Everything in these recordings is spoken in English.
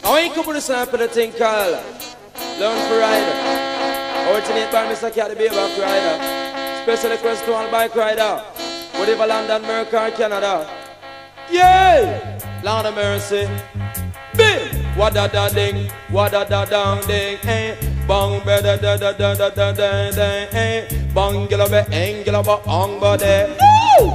I want to put a sample of the thing called Learn for Rider. Originate by Mr. Caddy Baby Rider. Special request to all bike rider. Whatever London, America, or Canada. Yeah! Lord of mercy. Big! Wada ding, wada ding, eh? Bang ba da da da da da da da da, eh? Bang gila ba, angela ba, ong ba de.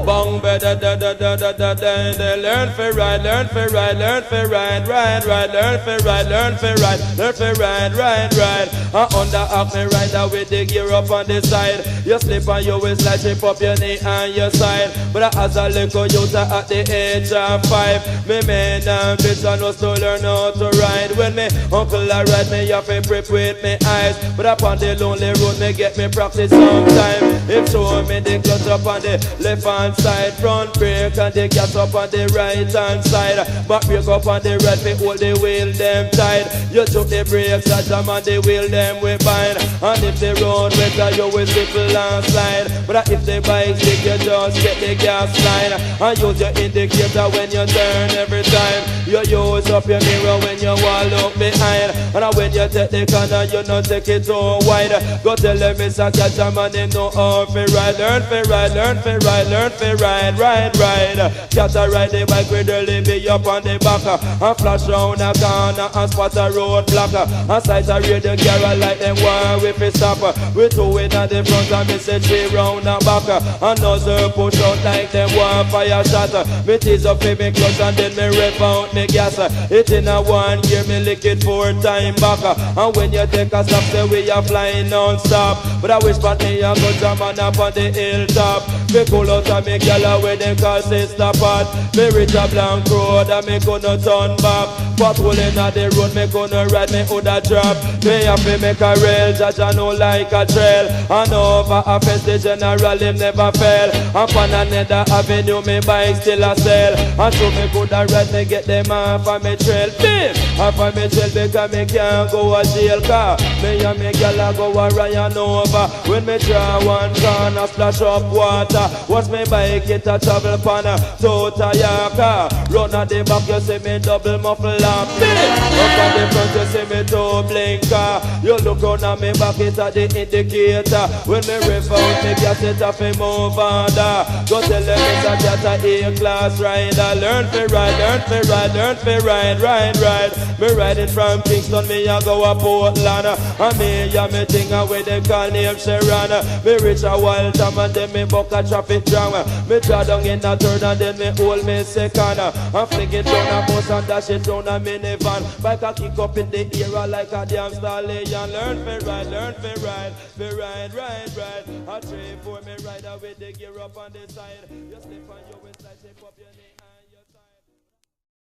Bang ba da da da da da da da da. Learn for ride, learn for ride, learn for ride, ride, learn for ride, learn for ride, learn for ride, ride. Under Acme rider with the gear up on the side. You slip and you will slide, shape up your knee and your side. But as a little youth at the age of 5, me man and bitch I know to learn how to ride. When me uncle I ride me have to prep with me eyes. But upon the lonely road me get me practice sometime. If show me the clutch up on the left hand side, front brake and the gas up on the right hand side. Back brake up on the right, me hold the wheel them tight. You took the brakes at jam and the wheel them we bind. And if the road wetter you will slipple and slide. But if the bike stick you just get the gas line. And use your indicator when you turn every time. You use up your mirror when you walk up behind. And when you take the corner you not take it so wide. Go tell them it's a catch a man him know how to ride. Learn to ride, learn to ride, learn to ride, ride. Cat a ride the bike with the be up on the back. And flash round a corner and spot a road block. And sight a radio carry like them one with a stop. We two in at the front and me say 3 round and back. And nozzle push out like them one fire shot. Me tease up in me clutch and then me rev out me gas. It in a 1 gear me lick it 4 times back. And when you take a stop say we are flying non-stop. But I wish but me a go jam and up on the hilltop. Me pull out and me gyal where them call sister pot. Me reach a blank road and me gonna turn back. Patrolling on the road me gonna ride me woulda drop. Me have to make a rail, judge I know like a trail. And over a fence the general him never fail. And on another avenue me bike still a sell. And so me coulda ride me get them off of me trail. Bim! Off of me trail because me can't go a jail car. Me and me gyal a go a Ryan over. When me draw one corner splash up water. Watch me bike it a travel pan a total yaka. Run at the back you see me double muffle and bim. Up at the front you see me two blinker. You look round at me back it at the indicator. When me rev out me gas it off me move under. Go tell them it's a cat a A-class rider. Learn to ride, learn to ride, learn to ride, ride. Me riding from Kingston me a go a Portland. And me and me thing where they call name Sharon. Me reach a wild time and then me buck a traffic jam. Me draw down in a third and then me hold me second. And fling it down a bus and dash it down a minivan. Bike a kick up in the air like a damn stallion. Learn to ride, learn to ride, ride. A 3-4 me rider with the gear up on the side. You slip on your waist like shape up your knee.